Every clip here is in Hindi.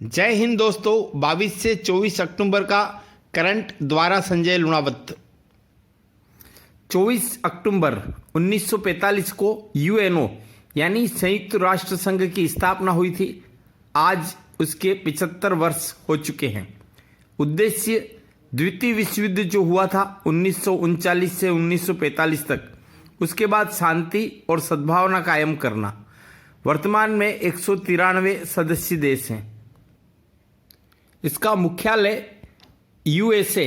जय हिंद दोस्तों। 22 से 24 अक्टूबर का करंट द्वारा संजय लुणावत। 24 अक्टूबर 1945 को यूएनओ यानी संयुक्त राष्ट्र संघ की स्थापना हुई थी। आज उसके 75 वर्ष हो चुके हैं। उद्देश्य द्वितीय विश्व युद्ध जो हुआ था 1939 से 1945 तक, उसके बाद शांति और सद्भावना कायम करना। वर्तमान में 193 सदस्य देश हैं। इसका मुख्यालय यूएसए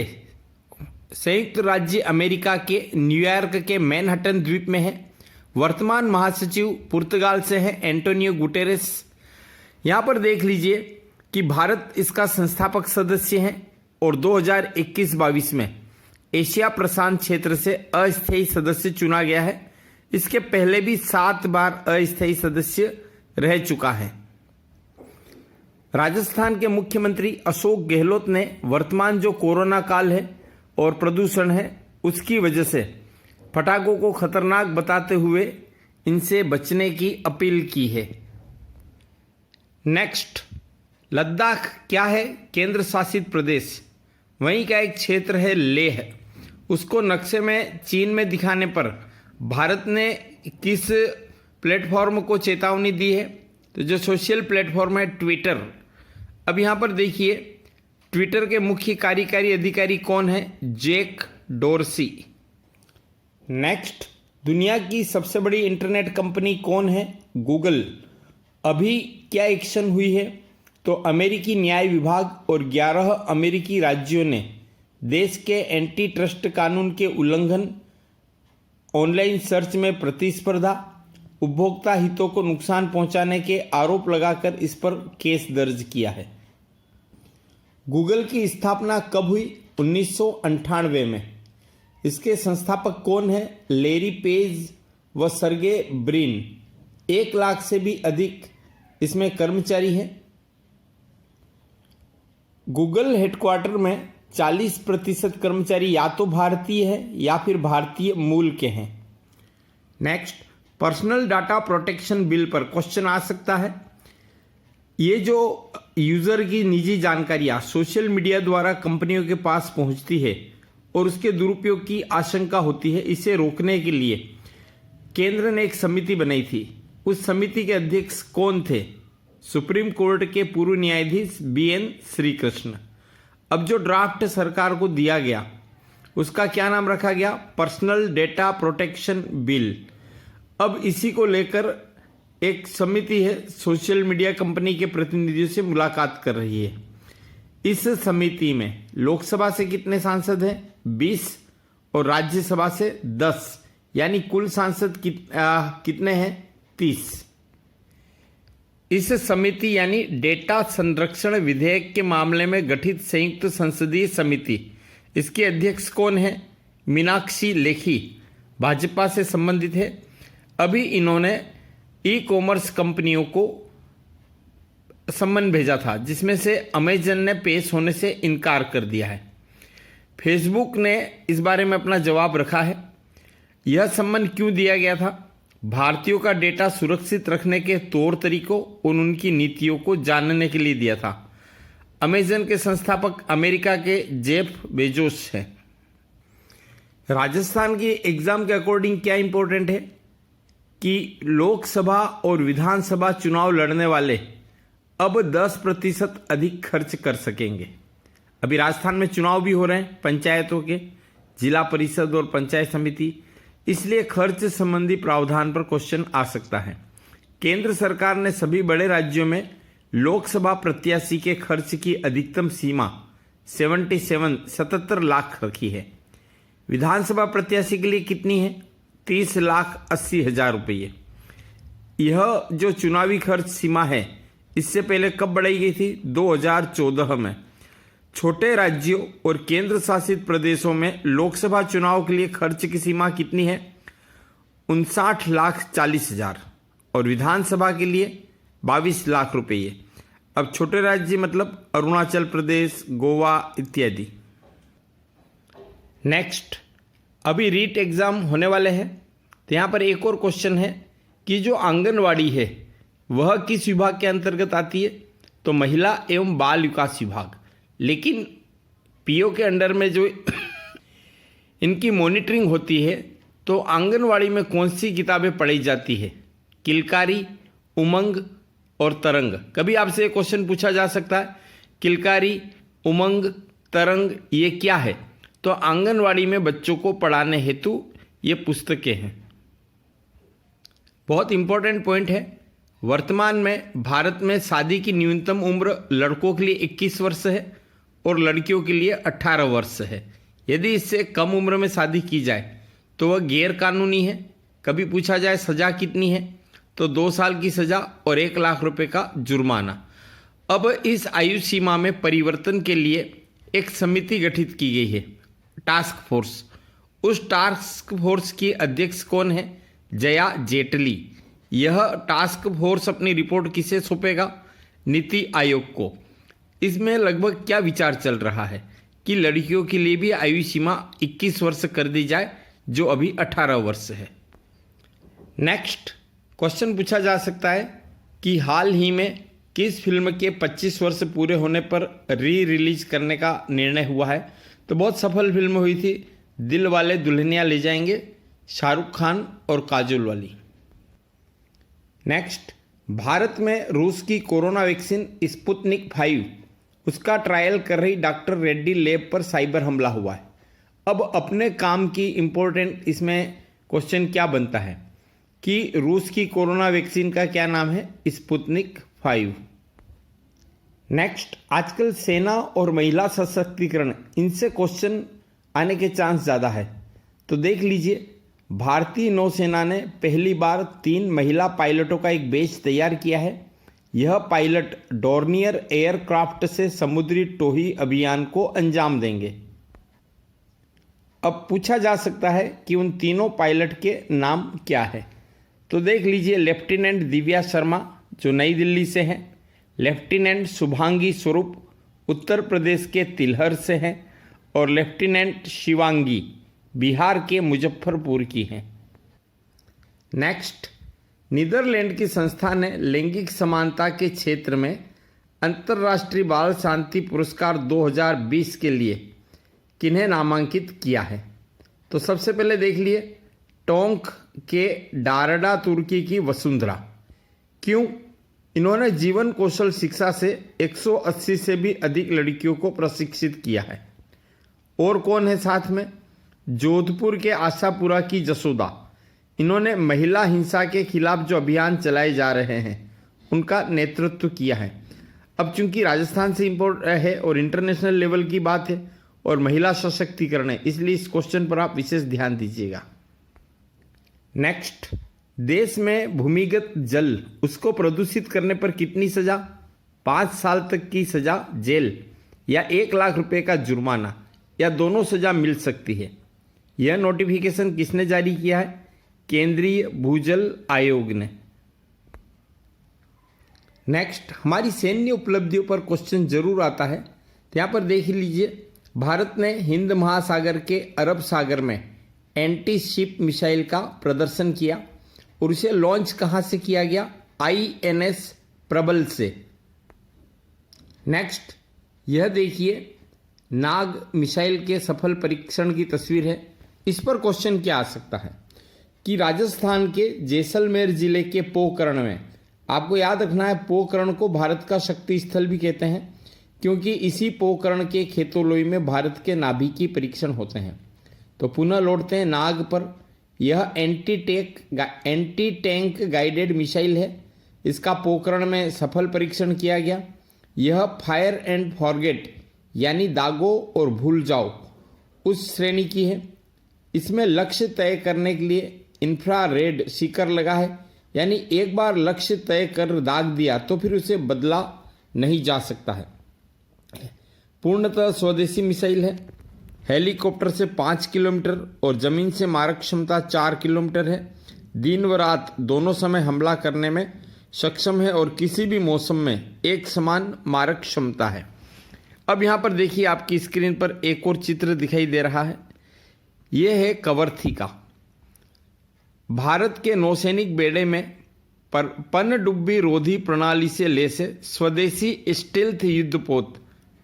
संयुक्त राज्य अमेरिका के न्यूयॉर्क के मैनहट्टन द्वीप में है। वर्तमान महासचिव पुर्तगाल से हैं एंटोनियो गुटेरेस। यहाँ पर देख लीजिए कि भारत इसका संस्थापक सदस्य है और 2021-22 में एशिया प्रशांत क्षेत्र से अस्थायी सदस्य चुना गया है। इसके पहले भी 7 बार अस्थायी सदस्य रह चुका है। राजस्थान के मुख्यमंत्री अशोक गहलोत ने वर्तमान जो कोरोना काल है और प्रदूषण है उसकी वजह से पटाखों को खतरनाक बताते हुए इनसे बचने की अपील की है। नेक्स्ट, लद्दाख क्या है? केंद्र शासित प्रदेश। वहीं का एक क्षेत्र है लेह। उसको नक्शे में चीन में दिखाने पर भारत ने किस प्लेटफॉर्म को चेतावनी दी है? तो जो सोशल प्लेटफॉर्म है ट्विटर। अब यहाँ पर देखिए ट्विटर के मुख्य कार्यकारी अधिकारी कौन है? Jack dorsi. नेक्स्ट, दुनिया की सबसे बड़ी इंटरनेट कंपनी कौन है? गूगल। अभी क्या एक्शन हुई है? तो अमेरिकी न्याय विभाग और 11 अमेरिकी राज्यों ने देश के एंटी ट्रस्ट कानून के उल्लंघन, ऑनलाइन सर्च में प्रतिस्पर्धा, उपभोक्ता हितों को नुकसान पहुंचाने के आरोप लगाकर इस पर केस दर्ज किया है। गूगल की स्थापना कब हुई? 1998 में। इसके संस्थापक कौन है? लैरी पेज व सर्गे ब्रिन। 1 लाख से भी अधिक इसमें कर्मचारी हैं। गूगल हेडक्वार्टर में 40% कर्मचारी या तो भारतीय है या फिर भारतीय मूल के हैं। Next, personal data protection bill पर क्वेश्चन आ सकता है। ये जो यूजर की निजी जानकारियां सोशल मीडिया द्वारा कंपनियों के पास पहुंचती है और उसके दुरुपयोग की आशंका होती है, इसे रोकने के लिए केंद्र ने एक समिति बनाई थी। उस समिति के अध्यक्ष कौन थे? सुप्रीम कोर्ट के पूर्व न्यायाधीश BN श्रीकृष्ण। अब जो ड्राफ्ट सरकार को दिया गया उसका क्या नाम रखा गया? Personal data protection bill. अब इसी को लेकर एक समिति है सोशल मीडिया कंपनी के प्रतिनिधियों से मुलाकात कर रही है। इस समिति में लोकसभा से कितने सांसद हैं? 20 और राज्यसभा से 10, यानी कुल सांसद कितने हैं? 30। इस समिति यानी डेटा संरक्षण विधेयक के मामले में गठित संयुक्त संसदीय समिति, इसके अध्यक्ष कौन है? मीनाक्षी लेखी, भाजपा से संबंधित है। अभी इन्होंने ई-कॉमर्स कंपनियों को सम्मन भेजा था जिसमें से अमेजन ने पेश होने से इनकार कर दिया है। फेसबुक ने इस बारे में अपना जवाब रखा है। यह सम्मन क्यों दिया गया था? भारतीयों का डेटा सुरक्षित रखने के तौर तरीकों और उनकी नीतियों को जानने के लिए दिया था। अमेजन के संस्थापक अमेरिका के जेफ बेजोस हैं। राजस्थान की एग्जाम के अकॉर्डिंग क्या इंपॉर्टेंट है कि लोकसभा और विधानसभा चुनाव लड़ने वाले अब 10% अधिक खर्च कर सकेंगे। अभी राजस्थान में चुनाव भी हो रहे हैं पंचायतों के, जिला परिषद और पंचायत समिति, इसलिए खर्च संबंधी प्रावधान पर क्वेश्चन आ सकता है। केंद्र सरकार ने सभी बड़े राज्यों में लोकसभा प्रत्याशी के खर्च की अधिकतम सीमा 77 लाख रखी है। विधानसभा प्रत्याशी के लिए कितनी है? 30,80,000 रुपये। यह जो चुनावी खर्च सीमा है इससे पहले कब बढ़ाई गई थी? 2014 में। छोटे राज्यों और केंद्र शासित प्रदेशों में लोकसभा चुनाव के लिए खर्च की सीमा कितनी है? 59,40,000 और विधानसभा के लिए 22 लाख रुपये। अब छोटे राज्य मतलब अरुणाचल प्रदेश, गोवा इत्यादि। नेक्स्ट, अभी रीट एग्जाम होने वाले हैं तो यहाँ पर एक और क्वेश्चन है कि जो आंगनवाड़ी है वह किस विभाग के अंतर्गत आती है? तो महिला एवं बाल विकास विभाग। लेकिन पीओ के अंडर में जो इनकी मॉनिटरिंग होती है, तो आंगनवाड़ी में कौन सी किताबें पढ़ाई जाती है? किलकारी, उमंग और तरंग। कभी आपसे क्वेश्चन पूछा जा सकता है, किलकारी, उमंग, तरंग ये क्या है? तो आंगनवाड़ी में बच्चों को पढ़ाने हेतु ये पुस्तकें हैं। बहुत इंपॉर्टेंट पॉइंट है। वर्तमान में भारत में शादी की न्यूनतम उम्र लड़कों के लिए 21 वर्ष है और लड़कियों के लिए 18 वर्ष है। यदि इससे कम उम्र में शादी की जाए तो वह गैर कानूनी है। कभी पूछा जाए सज़ा कितनी है, तो 2 साल की सज़ा और 1 लाख रुपए का जुर्माना। अब इस आयु सीमा में परिवर्तन के लिए एक समिति गठित की गई है, टास्क फोर्स। उस टास्क फोर्स की अध्यक्ष कौन है? जया जेटली। यह टास्क फोर्स अपनी रिपोर्ट किसे सौंपेगा? नीति आयोग को। इसमें लगभग क्या विचार चल रहा है कि लड़कियों के लिए भी आयु सीमा 21 वर्ष कर दी जाए, जो अभी 18 वर्ष है। नेक्स्ट क्वेश्चन पूछा जा सकता है कि हाल ही में किस फिल्म के 25 वर्ष पूरे होने पर रिलीज करने का निर्णय हुआ है? तो बहुत सफल फिल्म हुई थी, दिल वाले दुल्हनिया ले जाएंगे, शाहरुख खान और काजोल वाली। नेक्स्ट, भारत में रूस की कोरोना वैक्सीन स्पुतनिक 5 उसका ट्रायल कर रही डॉक्टर रेड्डी लैब पर साइबर हमला हुआ है। अब अपने काम की इम्पोर्टेंट इसमें क्वेश्चन क्या बनता है कि रूस की कोरोना वैक्सीन का क्या नाम है? स्पुतनिक 5। नेक्स्ट, आजकल सेना और महिला सशक्तिकरण, इनसे क्वेश्चन आने के चांस ज़्यादा है। तो देख लीजिए, भारतीय नौसेना ने पहली बार 3 महिला पायलटों का एक बैच तैयार किया है। यह पायलट डॉर्नियर एयरक्राफ्ट से समुद्री टोही अभियान को अंजाम देंगे। अब पूछा जा सकता है कि उन तीनों पायलट के नाम क्या है? तो देख लीजिए, लेफ्टिनेंट दिव्या शर्मा जो नई दिल्ली से हैं, लेफ्टिनेंट शुभांगी स्वरूप उत्तर प्रदेश के तिलहर से हैं और लेफ्टिनेंट शिवांगी बिहार के मुजफ्फरपुर की हैं। नेक्स्ट, नीदरलैंड की संस्था ने लैंगिक समानता के क्षेत्र में अंतर्राष्ट्रीय बाल शांति पुरस्कार 2020 के लिए किन्हें नामांकित किया है? तो सबसे पहले देख लिए, टोंक के डारडा तुर्की की वसुंधरा। क्यों? इन्होंने जीवन कौशल शिक्षा से 180 से भी अधिक लड़कियों को प्रशिक्षित किया है। और कौन है साथ में? जोधपुर के आशापुरा की जसोदा। इन्होंने महिला हिंसा के खिलाफ जो अभियान चलाए जा रहे हैं उनका नेतृत्व किया है। अब चूंकि राजस्थान से इम्पोर्ट है और इंटरनेशनल लेवल की बात है और महिला सशक्तिकरण है, इसलिए इस क्वेश्चन पर आप विशेष ध्यान दीजिएगा। नेक्स्ट, देश में भूमिगत जल उसको प्रदूषित करने पर कितनी सजा? 5 साल तक की सजा जेल या 1 लाख रुपए का जुर्माना या दोनों सजा मिल सकती है। यह नोटिफिकेशन किसने जारी किया है? केंद्रीय भूजल आयोग ने। नेक्स्ट, हमारी सैन्य उपलब्धियों पर क्वेश्चन जरूर आता है, तो यहाँ पर देख लीजिए, भारत ने हिंद महासागर के अरब सागर में एंटी शिप मिसाइल का प्रदर्शन किया और उसे लॉन्च कहाँ से किया गया? INS प्रबल से। नेक्स्ट, यह देखिए, नाग मिसाइल के सफल परीक्षण की तस्वीर है। इस पर क्वेश्चन क्या आ सकता है कि राजस्थान के जैसलमेर जिले के पोखरण में, आपको याद रखना है पोखरण को भारत का शक्ति स्थल भी कहते हैं, क्योंकि इसी पोखरण के खेतोलोई में भारत के नाभिकीय परीक्षण होते हैं। तो पुनः लौटते हैं नाग पर। यह एंटी टैंक गाइडेड मिसाइल है। इसका पोखरण में सफल परीक्षण किया गया। यह फायर एंड फॉरगेट यानी दागो और भूल जाओ उस श्रेणी की है। इसमें लक्ष्य तय करने के लिए इंफ्रारेड सीकर लगा है, यानी एक बार लक्ष्य तय कर दाग दिया तो फिर उसे बदला नहीं जा सकता है। पूर्णतः स्वदेशी मिसाइल है। हेलीकॉप्टर से 5 किलोमीटर और जमीन से मारक क्षमता 4 किलोमीटर है। दिन व रात दोनों समय हमला करने में सक्षम है और किसी भी मौसम में एक समान मारक क्षमता है। अब यहाँ पर देखिए, आपकी स्क्रीन पर एक और चित्र दिखाई दे रहा है। यह है कवरथी का। भारत के नौसैनिक बेड़े में पनडुब्बी रोधी प्रणाली से लैस स्वदेशी स्टेल्थ युद्धपोत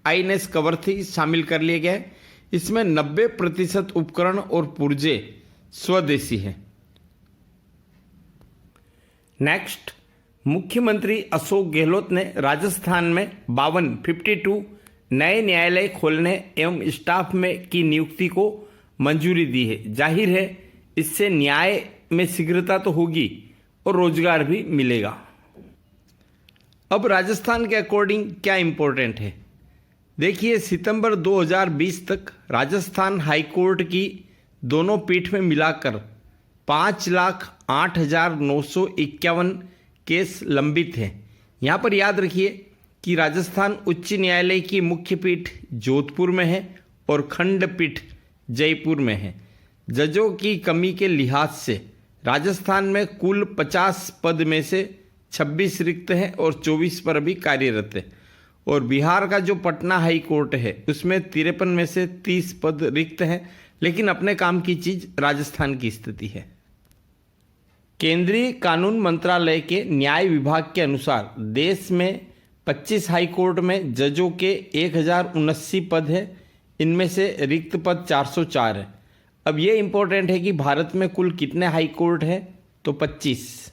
आईएनएस कवरथी शामिल कर लिया गया है। इसमें 90% उपकरण और पुर्जे स्वदेशी हैं। नेक्स्ट, मुख्यमंत्री अशोक गहलोत ने राजस्थान में 52 नए न्यायालय खोलने एवं स्टाफ में की नियुक्ति को मंजूरी दी है। जाहिर है इससे न्याय में शीघ्रता तो होगी और रोजगार भी मिलेगा। अब राजस्थान के अकॉर्डिंग क्या इंपॉर्टेंट है, देखिए सितंबर 2020 तक राजस्थान हाईकोर्ट की दोनों पीठ में मिलाकर 5,08,951 केस लंबित हैं। यहाँ पर याद रखिए कि राजस्थान उच्च न्यायालय की मुख्य पीठ जोधपुर में है और खंडपीठ जयपुर में है। जजों की कमी के लिहाज से राजस्थान में कुल 50 पद में से 26 रिक्त हैं और 24 पर अभी कार्यरत है। और बिहार का जो पटना हाई कोर्ट है उसमें 53 में से 30 पद रिक्त हैं, लेकिन अपने काम की चीज राजस्थान की स्थिति है। केंद्रीय कानून मंत्रालय के न्याय विभाग के अनुसार देश में 25 हाई कोर्ट में जजों के 1079 पद हैं। इनमें से रिक्त पद 404 है। अब ये इंपॉर्टेंट है कि भारत में कुल कितने हाई कोर्ट है, तो 25।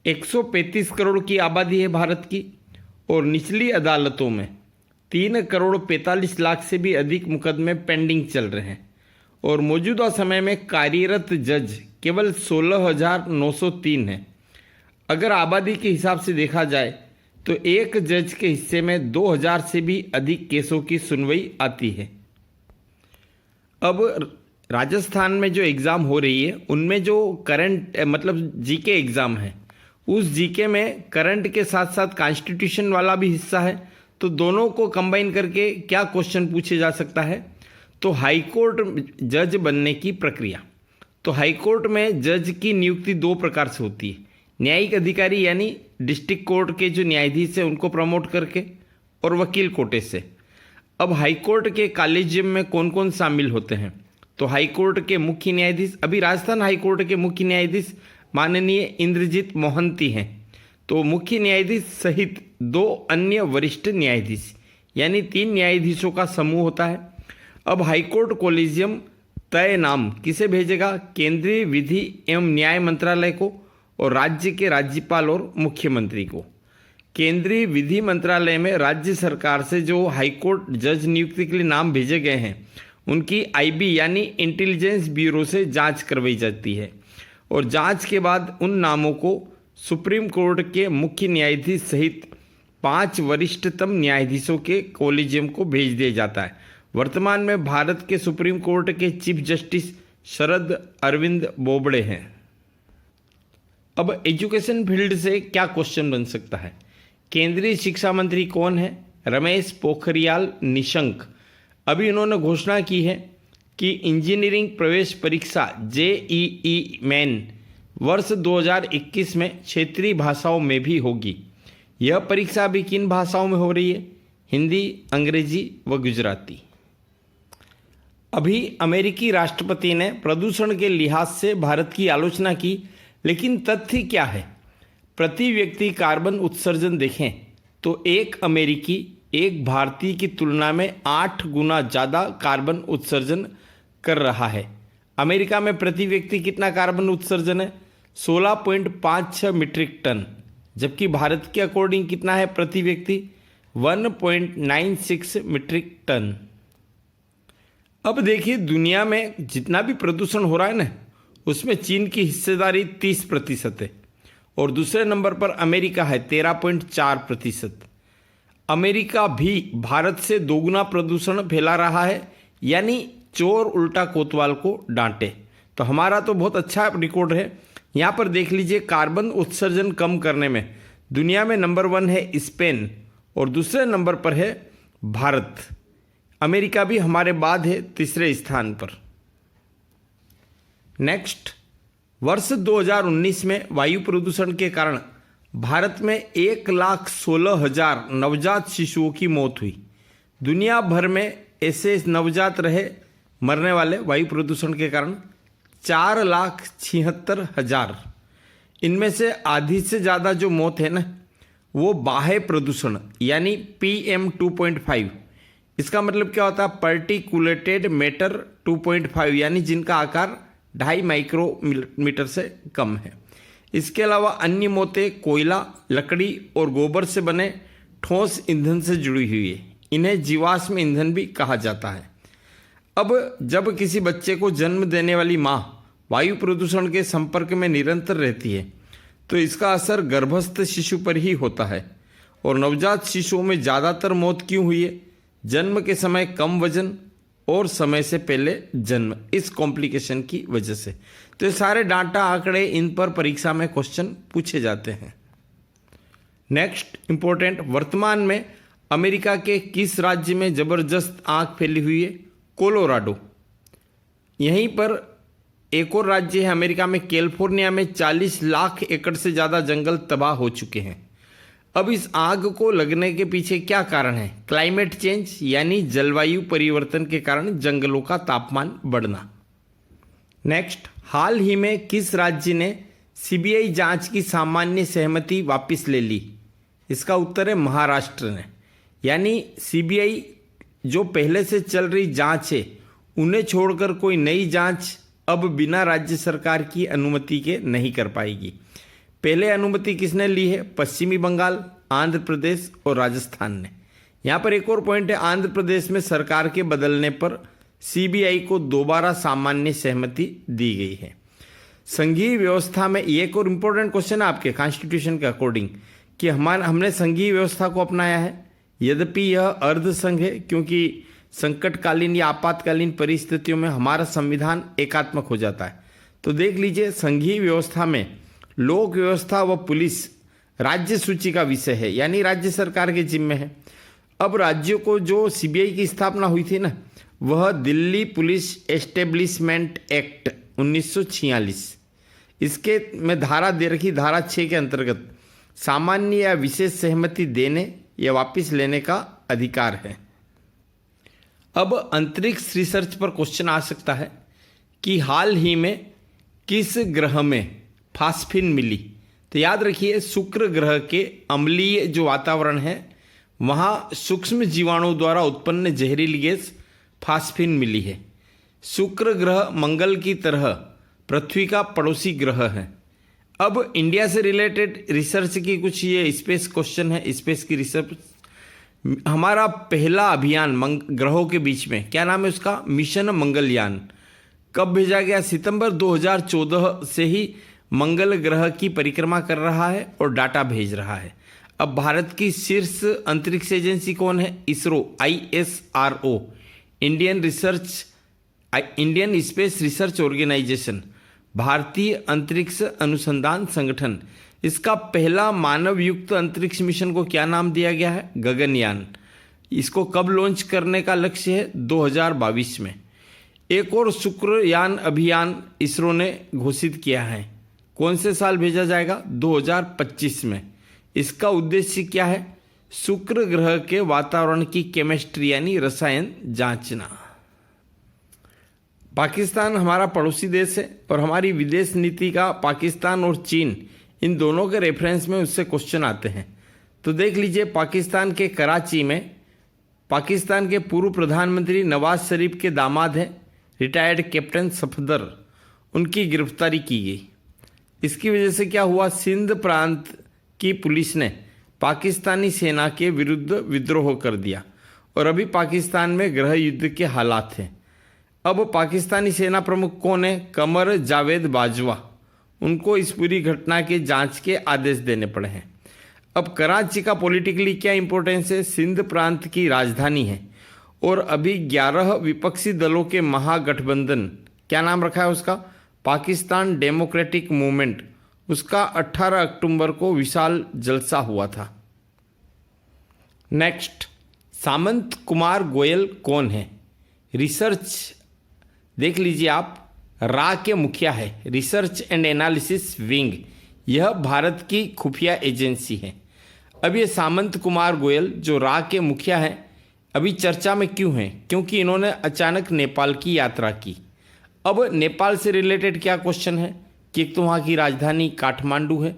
135 करोड़ की आबादी है भारत की और निचली अदालतों में 3 करोड़ 45 लाख से भी अधिक मुकदमे पेंडिंग चल रहे हैं और मौजूदा समय में कार्यरत जज केवल 16,903 हैं। अगर आबादी के हिसाब से देखा जाए तो एक जज के हिस्से में 2,000 से भी अधिक केसों की सुनवाई आती है। अब राजस्थान में जो एग्ज़ाम हो रही है उनमें जो करंट मतलब जीके एग्ज़ाम है, उस जीके में करंट के साथ साथ कॉन्स्टिट्यूशन वाला भी हिस्सा है। तो दोनों को कंबाइन करके क्या क्वेश्चन पूछे जा सकता है, तो हाई कोर्ट जज बनने की प्रक्रिया। तो हाई कोर्ट में जज की नियुक्ति 2 प्रकार से होती है, न्यायिक अधिकारी यानी डिस्ट्रिक्ट कोर्ट के जो न्यायाधीश हैं उनको प्रमोट करके, और वकील कोटे से। अब हाई कोर्ट के कॉलेजियम में कौन कौन शामिल होते हैं, तो हाई कोर्ट के मुख्य न्यायाधीश, अभी राजस्थान हाई कोर्ट के मुख्य न्यायाधीश माननीय इंद्रजीत मोहंती हैं। तो मुख्य न्यायाधीश सहित 2 अन्य वरिष्ठ न्यायाधीश, यानी 3 न्यायाधीशों का समूह होता है। अब हाईकोर्ट कॉलेजियम तय नाम किसे भेजेगा, केंद्रीय विधि एवं न्याय मंत्रालय को और राज्य के राज्यपाल और मुख्यमंत्री को। केंद्रीय विधि मंत्रालय में राज्य सरकार से जो हाईकोर्ट जज नियुक्ति के लिए नाम भेजे गए हैं उनकी आईबी यानी इंटेलिजेंस ब्यूरो से जांच करवाई जाती है और जांच के बाद उन नामों को सुप्रीम कोर्ट के मुख्य न्यायाधीश सहित 5 वरिष्ठतम न्यायाधीशों के कॉलेजियम को भेज दिया जाता है। वर्तमान में भारत के सुप्रीम कोर्ट के चीफ जस्टिस शरद अरविंद बोबड़े हैं। अब एजुकेशन फील्ड से क्या क्वेश्चन बन सकता है, केंद्रीय शिक्षा मंत्री कौन है, रमेश पोखरियाल निशंक। अभी इन्होंने घोषणा की है कि इंजीनियरिंग प्रवेश परीक्षा जेईई मेन वर्ष 2021 में क्षेत्रीय भाषाओं में भी होगी। यह परीक्षा अभी किन भाषाओं में हो रही है, हिंदी, अंग्रेजी व गुजराती। अभी अमेरिकी राष्ट्रपति ने प्रदूषण के लिहाज से भारत की आलोचना की, लेकिन तथ्य क्या है, प्रति व्यक्ति कार्बन उत्सर्जन देखें तो एक अमेरिकी एक भारतीय की तुलना में 8 गुना ज़्यादा कार्बन उत्सर्जन कर रहा है। अमेरिका में प्रति व्यक्ति कितना कार्बन उत्सर्जन है, 16.56 मीट्रिक टन, जबकि भारत के अकॉर्डिंग कितना है प्रति व्यक्ति, 1.96 मीट्रिक टन। अब देखिए दुनिया में जितना भी प्रदूषण हो रहा है ना, उसमें चीन की हिस्सेदारी 30% है और दूसरे नंबर पर अमेरिका है 13.4%। अमेरिका भी भारत से 2 गुना प्रदूषण फैला रहा है, यानी चोर उल्टा कोतवाल को डांटे। तो हमारा तो बहुत अच्छा रिकॉर्ड है। यहाँ पर देख लीजिए, कार्बन उत्सर्जन कम करने में दुनिया में नंबर 1 है स्पेन और दूसरे नंबर पर है भारत। अमेरिका भी हमारे बाद है तीसरे स्थान पर। नेक्स्ट, वर्ष 2019 में वायु प्रदूषण के कारण भारत में 1,16,000 नवजात शिशुओं की मौत हुई। दुनिया भर में ऐसे नवजात रहे मरने वाले वायु प्रदूषण के कारण 4,76,000। इनमें से आधी से ज़्यादा जो मौत है ना, वो बाह्य प्रदूषण यानी PM 2.5। इसका मतलब क्या होता है? पार्टिकुलेटेड मैटर 2.5, यानी जिनका आकार 2.5 माइक्रोमीटर से कम है। इसके अलावा अन्य मौतें कोयला, लकड़ी और गोबर से बने ठोस ईंधन से जुड़ी हुई है। इन्हें जीवाश्म ईंधन भी कहा जाता है। अब जब किसी बच्चे को जन्म देने वाली माँ वायु प्रदूषण के संपर्क में निरंतर रहती है तो इसका असर गर्भस्थ शिशु पर ही होता है। और नवजात शिशुओं में ज़्यादातर मौत क्यों हुई है? जन्म के समय कम वजन और समय से पहले जन्म, इस कॉम्प्लिकेशन की वजह से। तो ये सारे डाटा आंकड़े, इन पर परीक्षा में क्वेश्चन पूछे जाते हैं। नेक्स्ट इंपॉर्टेंट, वर्तमान में अमेरिका के किस राज्य में जबरदस्त आग फैली हुई है? कोलोराडो। यहीं पर एक और राज्य है अमेरिका में, कैलिफोर्निया में 40 लाख एकड़ से ज़्यादा जंगल तबाह हो चुके हैं। अब इस आग को लगने के पीछे क्या कारण है? क्लाइमेट चेंज यानी जलवायु परिवर्तन के कारण जंगलों का तापमान बढ़ना। नेक्स्ट, हाल ही में किस राज्य ने CBI जांच की सामान्य सहमति वापस ले ली? इसका उत्तर है महाराष्ट्र ने। यानी CBI जो पहले से चल रही जांच है उन्हें छोड़कर कोई नई जांच अब बिना राज्य सरकार की अनुमति के नहीं कर पाएगी। पहले अनुमति किसने ली है? पश्चिमी बंगाल, आंध्र प्रदेश और राजस्थान ने। यहाँ पर एक और पॉइंट है, आंध्र प्रदेश में सरकार के बदलने पर CBI को दोबारा सामान्य सहमति दी गई है। संघीय व्यवस्था में एक और इम्पोर्टेंट क्वेश्चन है आपके कॉन्स्टिट्यूशन के अकॉर्डिंग कि हमने संघीय व्यवस्था को अपनाया है, यद्यपि यह अर्ध संघ है क्योंकि संकटकालीन या आपातकालीन परिस्थितियों में हमारा संविधान एकात्मक हो जाता है। तो देख लीजिए, संघीय व्यवस्था में लोक व्यवस्था व पुलिस राज्य सूची का विषय है, यानी राज्य सरकार के जिम्मे है। अब राज्यों को जो CBI की स्थापना हुई थी ना, वह दिल्ली पुलिस एस्टेब्लिशमेंट एक्ट 1946, इसके में धारा दे रखी, धारा 6 के अंतर्गत सामान्य या विशेष सहमति देने या वापस लेने का अधिकार है। अब अंतरिक्ष रिसर्च पर क्वेश्चन आ सकता है कि हाल ही में किस ग्रह में फास्फिन मिली? तो याद रखिए, शुक्र ग्रह के अम्लीय जो वातावरण है वहाँ सूक्ष्म जीवाणु द्वारा उत्पन्न जहरीली गैस फास्फिन मिली है। शुक्र ग्रह मंगल की तरह पृथ्वी का पड़ोसी ग्रह है। अब इंडिया से रिलेटेड रिसर्च की कुछ ये स्पेस क्वेश्चन है, स्पेस की रिसर्च। हमारा पहला अभियान ग्रहों के बीच में, क्या नाम है उसका? मिशन मंगलयान। कब भेजा गया? सितंबर 2014 से ही मंगल ग्रह की परिक्रमा कर रहा है और डाटा भेज रहा है। अब भारत की शीर्ष अंतरिक्ष एजेंसी कौन है? ISRO, ISRO, Indian space research organisation, भारतीय अंतरिक्ष अनुसंधान संगठन। इसका पहला मानव युक्त अंतरिक्ष मिशन को क्या नाम दिया गया है? गगनयान। इसको कब लॉन्च करने का लक्ष्य है? 2022 में। एक और शुक्रयान अभियान इसरो ने घोषित किया है, कौन से साल भेजा जाएगा? 2025 में। इसका उद्देश्य क्या है? शुक्र ग्रह के वातावरण की केमिस्ट्री यानी रसायन जांचना। पाकिस्तान हमारा पड़ोसी देश है और हमारी विदेश नीति का पाकिस्तान और चीन, इन दोनों के रेफरेंस में उससे क्वेश्चन आते हैं। तो देख लीजिए, पाकिस्तान के कराची में पाकिस्तान के पूर्व प्रधानमंत्री नवाज शरीफ के दामाद हैं रिटायर्ड कैप्टन सफदर, उनकी गिरफ्तारी की गई। इसकी वजह से क्या हुआ? सिंध प्रांत की पुलिस ने पाकिस्तानी सेना के विरुद्ध विद्रोह कर दिया और अभी पाकिस्तान में गृह युद्ध के हालात हैं। अब पाकिस्तानी सेना प्रमुख कौन है? कमर जावेद बाजवा। उनको इस पूरी घटना के जांच के आदेश देने पड़े हैं। अब कराची का पॉलिटिकली क्या इंपॉर्टेंस है? सिंध प्रांत की राजधानी है और अभी 11 विपक्षी दलों के महागठबंधन, क्या नाम रखा है उसका? Pakistan democratic movement. उसका 18 अक्टूबर को विशाल जलसा हुआ था। नेक्स्ट, सामंत कुमार गोयल कौन है? रिसर्च देख लीजिए आप, रा के मुखिया है, रिसर्च एंड एनालिसिस विंग। यह भारत की खुफिया एजेंसी है। अब ये सामंत कुमार गोयल जो रा के मुखिया हैं अभी चर्चा में क्यों हैं? क्योंकि इन्होंने अचानक नेपाल की यात्रा की। अब नेपाल से रिलेटेड क्या क्वेश्चन है कि एक तो वहाँ की राजधानी काठमांडू है,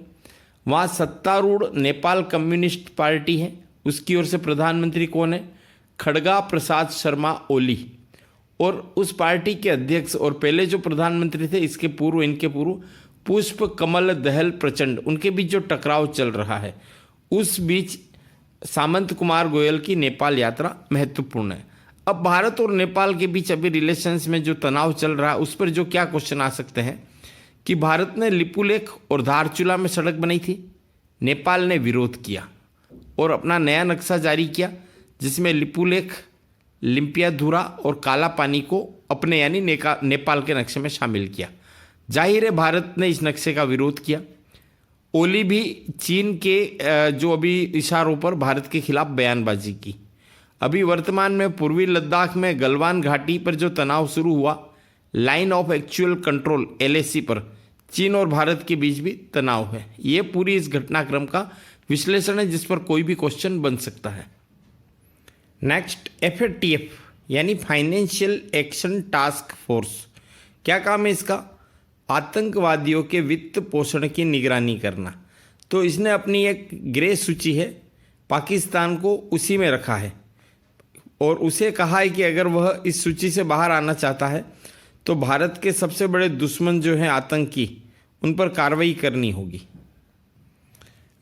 वहाँ सत्तारूढ़ नेपाल कम्युनिस्ट पार्टी है, उसकी ओर से प्रधानमंत्री कौन है? खड़गा प्रसाद शर्मा ओली। और उस पार्टी के अध्यक्ष और पहले जो प्रधानमंत्री थे इनके पूर्व पुष्प कमल दहल प्रचंड, उनके बीच जो टकराव चल रहा है उस बीच सामंत कुमार गोयल की नेपाल यात्रा महत्वपूर्ण है। अब भारत और नेपाल के बीच अभी रिलेशंस में जो तनाव चल रहा है उस पर जो क्या क्वेश्चन आ सकते हैं कि भारत ने लिपुलेख और धारचूला में सड़क बनाई थी, नेपाल ने विरोध किया और अपना नया नक्शा जारी किया जिसमें लिपुलेख, लिम्पियाधुरा और काला पानी को अपने यानी नेपाल के नक्शे में शामिल किया। जाहिर है भारत ने इस नक्शे का विरोध किया। ओली भी चीन के जो अभी इशारों पर भारत के खिलाफ बयानबाजी की। अभी वर्तमान में पूर्वी लद्दाख में गलवान घाटी पर जो तनाव शुरू हुआ, line of actual control LAC पर चीन और भारत के बीच भी तनाव है। ये पूरी इस घटनाक्रम का विश्लेषण है जिस पर कोई भी क्वेश्चन बन सकता है। नेक्स्ट, FATF यानी फाइनेंशियल एक्शन टास्क फोर्स, क्या काम है इसका? आतंकवादियों के वित्त पोषण की निगरानी करना। तो इसने अपनी एक ग्रे सूची है, पाकिस्तान को उसी में रखा है और उसे कहा है कि अगर वह इस सूची से बाहर आना चाहता है तो भारत के सबसे बड़े दुश्मन जो हैं आतंकी, उन पर कार्रवाई करनी होगी।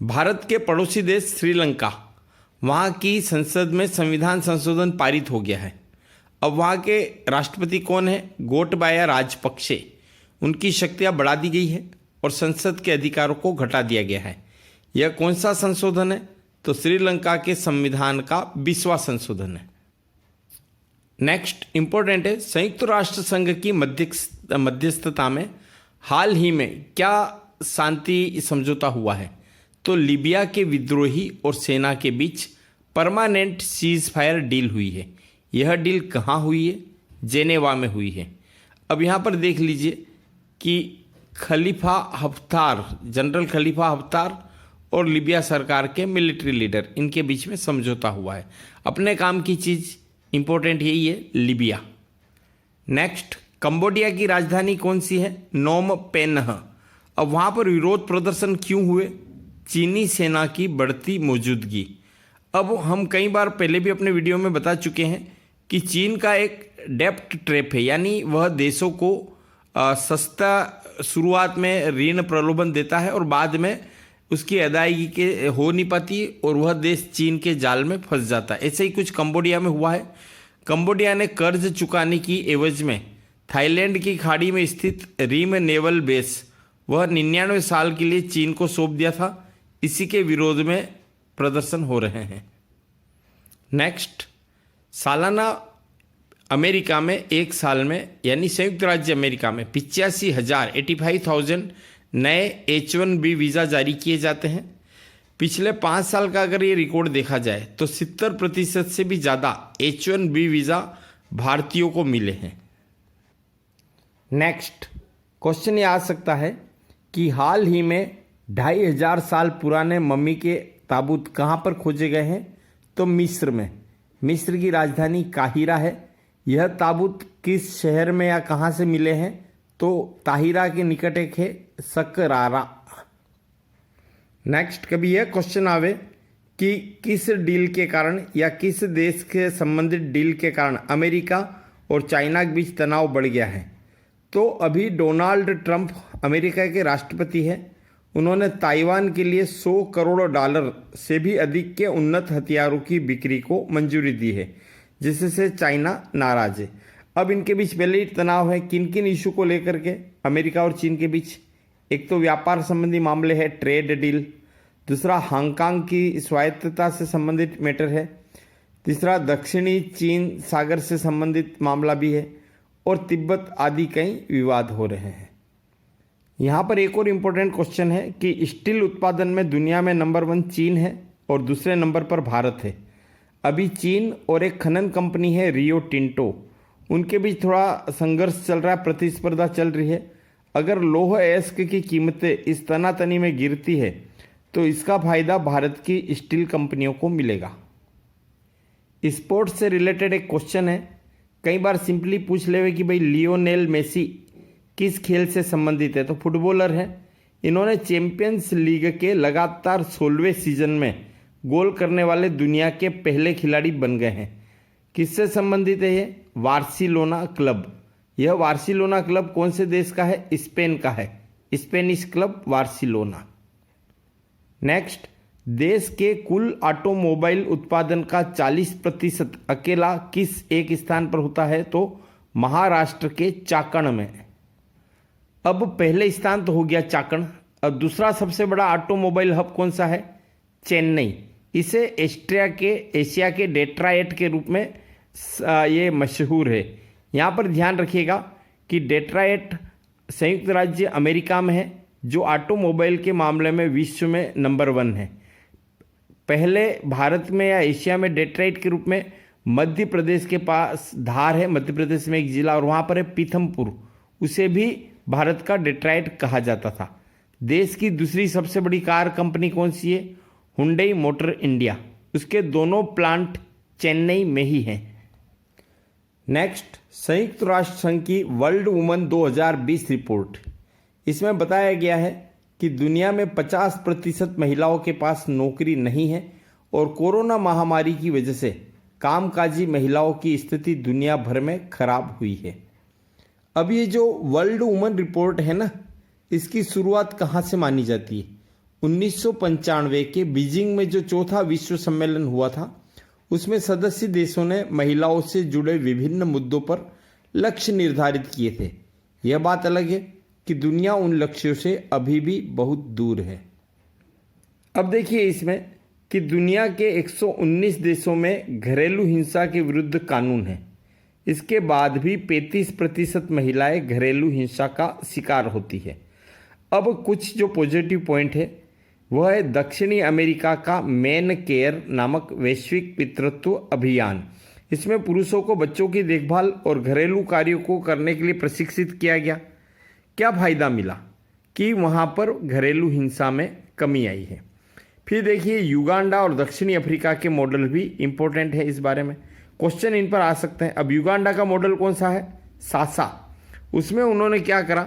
भारत के पड़ोसी देश श्रीलंका, वहाँ की संसद में संविधान संशोधन पारित हो गया है। अब वहाँ के राष्ट्रपति कौन है? गोटबाया राजपक्षे। उनकी शक्तियाँ बढ़ा दी गई है और संसद के अधिकारों को घटा दिया गया है। यह कौन सा संशोधन है? तो श्रीलंका के संविधान का 20वां संशोधन है। नेक्स्ट इंपॉर्टेंट है, संयुक्त राष्ट्र संघ की मध्यस्थता में हाल ही में क्या शांति समझौता हुआ है? तो लीबिया के विद्रोही और सेना के बीच परमानेंट सीज फायर डील हुई है। यह डील कहाँ हुई है? जेनेवा में हुई है। अब यहाँ पर देख लीजिए कि Khalifa Haftar, general Khalifa Haftar और लीबिया सरकार के मिलिट्री लीडर, इनके बीच में समझौता हुआ है। अपने काम की चीज़ इंपॉर्टेंट यही है, लीबिया। नेक्स्ट, कंबोडिया की राजधानी कौन सी है? नोम पेन्ह। अब वहाँ पर विरोध प्रदर्शन क्यों हुए? चीनी सेना की बढ़ती मौजूदगी। अब हम कई बार पहले भी अपने वीडियो में बता चुके हैं कि चीन का एक डेप्ट ट्रैप है, यानी वह देशों को सस्ता शुरुआत में ऋण प्रलोभन देता है और बाद में उसकी अदायगी के हो नहीं पाती और वह देश चीन के जाल में फंस जाता है। ऐसे ही कुछ कंबोडिया में हुआ है। कंबोडिया ने कर्ज चुकाने की एवज में थाईलैंड की खाड़ी में स्थित रीम नेवल बेस वह 99 साल के लिए चीन को सौंप दिया था। इसी के विरोध में प्रदर्शन हो रहे हैं। नेक्स्ट, सालाना अमेरिका में एक साल में यानी संयुक्त राज्य अमेरिका में 85,000 नए H1B वीज़ा जारी किए जाते हैं। पिछले 5 साल का अगर ये रिकॉर्ड देखा जाए तो 70% से भी ज़्यादा H1B वीज़ा भारतीयों को मिले हैं। नेक्स्ट क्वेश्चन ये आ सकता है कि हाल ही में 2500 साल पुराने मम्मी के ताबूत कहाँ पर खोजे गए हैं? तो मिस्र में। मिस्र की राजधानी काहिरा है। यह ताबूत किस शहर में या कहाँ से मिले हैं? तो ताहिरा के निकट एक है सकरारा। नेक्स्ट, कभी यह क्वेश्चन आवे कि किस डील के कारण या किस देश के संबंधित डील के कारण अमेरिका और चाइना के बीच तनाव बढ़ गया है? तो अभी डोनाल्ड ट्रंप अमेरिका के राष्ट्रपति हैं। उन्होंने ताइवान के लिए $100 करोड़ से भी अधिक के उन्नत हथियारों की बिक्री को मंजूरी दी है, जिससे चाइना नाराज है। अब इनके बीच पहले ही तनाव है। किन किन इशू को लेकर के अमेरिका और चीन के बीच? एक तो व्यापार संबंधी मामले है, ट्रेड डील। दूसरा, हांगकांग की स्वायत्तता से संबंधित मैटर है। तीसरा, दक्षिणी चीन सागर से संबंधित मामला भी है और तिब्बत आदि कई विवाद हो रहे हैं। यहाँ पर एक और इम्पोर्टेंट क्वेश्चन है कि स्टील उत्पादन में दुनिया में नंबर 1 चीन है और दूसरे नंबर पर भारत है। अभी चीन और एक खनन कंपनी है रियो टिंटो, उनके बीच थोड़ा संघर्ष चल रहा है, प्रतिस्पर्धा चल रही है। अगर लौह अयस्क की कीमतें इस तनातनी में गिरती है तो इसका फायदा भारत की स्टील कंपनियों को मिलेगा। स्पोर्ट्स से रिलेटेड एक क्वेश्चन है, कई बार सिंपली पूछ लेवे कि भाई लियोनेल मेसी किस खेल से संबंधित है? तो फुटबॉलर है। इन्होंने चैंपियंस लीग के लगातार 16वें सीजन में गोल करने वाले दुनिया के पहले खिलाड़ी बन गए हैं। किससे संबंधित है ये? Barcelona club. यह बार्सिलोना क्लब कौन से देश का है? स्पेन का है। Spanish club Barcelona. नेक्स्ट, देश के कुल ऑटोमोबाइल उत्पादन का 40% अकेला किस एक स्थान पर होता है? तो महाराष्ट्र के चाकण में। अब पहले स्थान तो हो गया चाकण, अब दूसरा सबसे बड़ा ऑटोमोबाइल हब कौन सा है? चेन्नई। इसे एशिया के डेट्रायट के रूप में ये मशहूर है। यहाँ पर ध्यान रखिएगा कि डेट्रायट संयुक्त राज्य अमेरिका में है, जो ऑटोमोबाइल के मामले में विश्व में नंबर 1 है। पहले भारत में या एशिया में डेट्रायट के रूप में मध्य प्रदेश के पास धार है, मध्य प्रदेश में एक जिला, और वहाँ पर है पीथमपुर, उसे भी भारत का डेट्रायट कहा जाता था। देश की दूसरी सबसे बड़ी कार कंपनी कौन सी है? Hyundai motor India. उसके दोनों प्लांट चेन्नई में ही हैं। नेक्स्ट, संयुक्त राष्ट्र संघ की वर्ल्ड वुमन 2020 रिपोर्ट। इसमें बताया गया है कि दुनिया में 50% महिलाओं के पास नौकरी नहीं है और कोरोना महामारी की वजह से कामकाजी महिलाओं की स्थिति दुनिया भर में खराब हुई है। अब ये जो वर्ल्ड वुमन रिपोर्ट है ना, इसकी शुरुआत कहाँ से मानी जाती है? 1995 के बीजिंग में जो चौथा विश्व सम्मेलन हुआ था, उसमें सदस्य देशों ने महिलाओं से जुड़े विभिन्न मुद्दों पर लक्ष्य निर्धारित किए थे। यह बात अलग है कि दुनिया उन लक्ष्यों से अभी भी बहुत दूर है। अब देखिए इसमें कि दुनिया के 119 देशों में घरेलू हिंसा के विरुद्ध कानून है। इसके बाद भी 35% महिलाएं घरेलू हिंसा का शिकार होती है। अब कुछ जो पॉजिटिव पॉइंट है वह है दक्षिणी अमेरिका का मेन केयर नामक वैश्विक पितृत्व अभियान। इसमें पुरुषों को बच्चों की देखभाल और घरेलू कार्यों को करने के लिए प्रशिक्षित किया गया। क्या फायदा मिला? कि वहाँ पर घरेलू हिंसा में कमी आई है। फिर देखिए युगांडा और दक्षिणी अफ्रीका के मॉडल भी इम्पोर्टेंट है। इस बारे में क्वेश्चन इन पर आ सकते हैं। अब युगांडा का मॉडल कौन सा है? सासा। उसमें उन्होंने क्या करा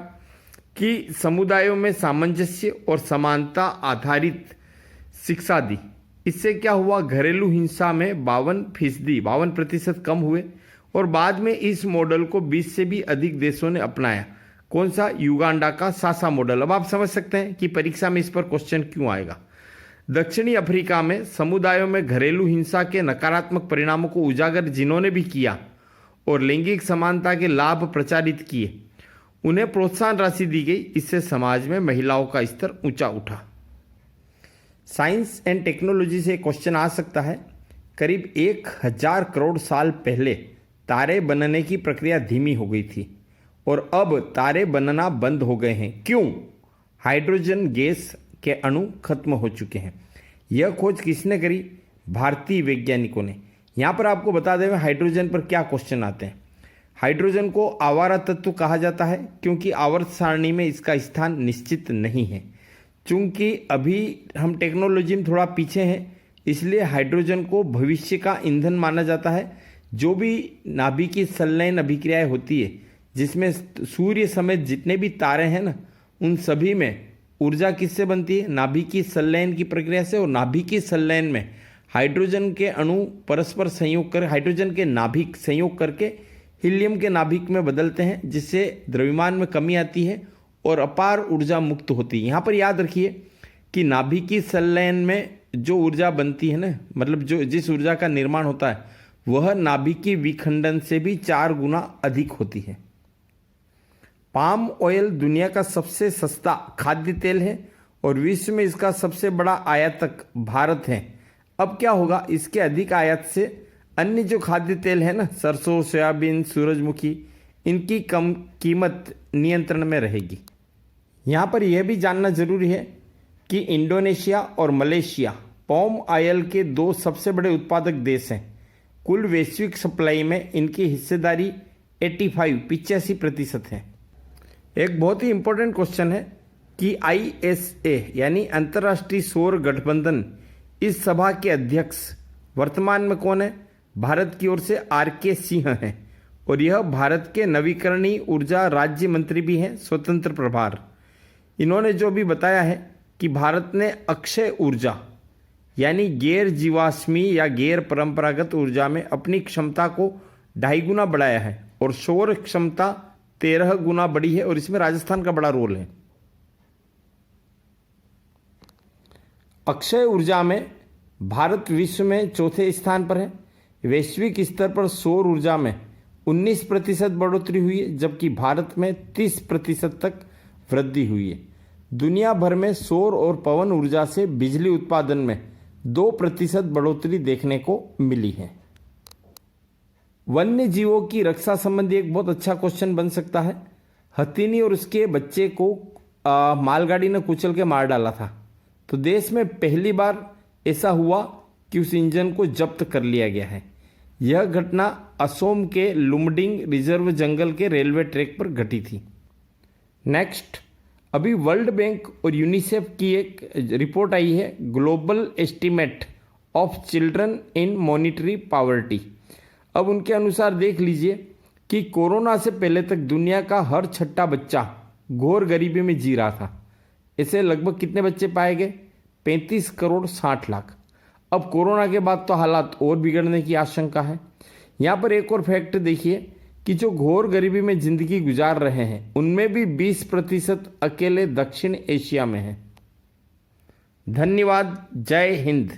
कि समुदायों में सामंजस्य और समानता आधारित शिक्षा दी। इससे क्या हुआ? घरेलू हिंसा में 52% कम हुए और बाद में इस मॉडल को 20 से भी अधिक देशों ने अपनाया। कौन सा? युगांडा का सासा मॉडल। अब आप समझ सकते हैं कि परीक्षा में इस पर क्वेश्चन क्यों आएगा। दक्षिणी अफ्रीका में समुदायों में घरेलू हिंसा के नकारात्मक परिणामों को उजागर जिन्होंने भी किया और लैंगिक समानता के लाभ प्रचारित किए, उन्हें प्रोत्साहन राशि दी गई। इससे समाज में महिलाओं का स्तर ऊंचा उठा। साइंस एंड टेक्नोलॉजी से क्वेश्चन आ सकता है। करीब 1000 करोड़ साल पहले तारे बनने की प्रक्रिया धीमी हो गई थी और अब तारे बनना बंद हो गए हैं। क्यों? हाइड्रोजन गैस के अणु खत्म हो चुके हैं। यह खोज किसने करी? भारतीय वैज्ञानिकों ने। यहाँ पर आपको बता दें हाइड्रोजन पर क्या क्वेश्चन आते हैं। हाइड्रोजन को आवारा तत्व कहा जाता है क्योंकि आवर्त सारणी में इसका स्थान निश्चित नहीं है। चूंकि अभी हम टेक्नोलॉजी में थोड़ा पीछे हैं, इसलिए हाइड्रोजन को भविष्य का ईंधन माना जाता है। जो भी नाभिकीय संलयन अभिक्रियाएं होती है, जिसमें सूर्य समेत जितने भी तारे हैं ना, उन सभी में ऊर्जा किससे बनती है? नाभिकीय संलयन की प्रक्रिया से। और नाभिकीय संलयन में हाइड्रोजन के अणु परस्पर संयोग कर हाइड्रोजन के नाभिक संयोग करके हीलियम के नाभिक में बदलते हैं, जिससे द्रव्यमान में कमी आती है और अपार ऊर्जा मुक्त होती है। यहाँ पर याद रखिए कि नाभिकीय संलयन में जो ऊर्जा बनती है ना, मतलब जो जिस ऊर्जा का निर्माण होता है, वह नाभिकीय विखंडन से भी 4 गुना अधिक होती है। पाम ऑयल दुनिया का सबसे सस्ता खाद्य तेल है और विश्व में इसका सबसे बड़ा आयातक भारत है। अब क्या होगा? इसके अधिक आयात से अन्य जो खाद्य तेल है ना, सरसों, सोयाबीन, सूरजमुखी, इनकी कम कीमत नियंत्रण में रहेगी। यहाँ पर यह भी जानना जरूरी है कि इंडोनेशिया और मलेशिया पाम ऑयल के 2 सबसे बड़े उत्पादक देश हैं। कुल वैश्विक सप्लाई में इनकी हिस्सेदारी 85% है। एक बहुत ही इंपॉर्टेंट क्वेश्चन है कि ISA यानी अंतर्राष्ट्रीय सौर गठबंधन, इस सभा के अध्यक्ष वर्तमान में कौन है? भारत की ओर से RK सिंह हैं और यह भारत के नवीकरणीय ऊर्जा राज्य मंत्री भी हैं, स्वतंत्र प्रभार। इन्होंने जो भी बताया है कि भारत ने अक्षय ऊर्जा यानी गैर जीवाश्मी या गैर परंपरागत ऊर्जा में अपनी क्षमता को 2.5 गुना बढ़ाया है और सौर क्षमता 13 गुना बढ़ी है और इसमें राजस्थान का बड़ा रोल है। अक्षय ऊर्जा में भारत विश्व में चौथे स्थान पर है। वैश्विक स्तर पर सौर ऊर्जा में 19% बढ़ोतरी हुई है, जबकि भारत में 30% तक वृद्धि हुई है। दुनिया भर में सौर और पवन ऊर्जा से बिजली उत्पादन में 2% बढ़ोतरी देखने को मिली है। वन्य जीवों की रक्षा संबंधी एक बहुत अच्छा क्वेश्चन बन सकता है। हथिनी और उसके बच्चे को मालगाड़ी ने कुचल के मार डाला था, तो देश में पहली बार ऐसा हुआ कि उस इंजन को जब्त कर लिया गया है। यह घटना असोम के लुमडिंग रिजर्व जंगल के रेलवे ट्रैक पर घटी थी। नेक्स्ट, अभी वर्ल्ड बैंक और यूनिसेफ की एक रिपोर्ट आई है, global estimate of children in monetary poverty. अब उनके अनुसार देख लीजिए कि कोरोना से पहले तक दुनिया का हर 6ठा बच्चा घोर गरीबी में जी रहा था। ऐसे लगभग कितने बच्चे पाए गए? 35 करोड़ 60 लाख। अब कोरोना के बाद तो हालात और बिगड़ने की आशंका है। यहाँ पर एक और फैक्ट देखिए कि जो घोर गरीबी में जिंदगी गुजार रहे हैं उनमें भी 20% अकेले दक्षिण एशिया में हैं। धन्यवाद। जय हिंद।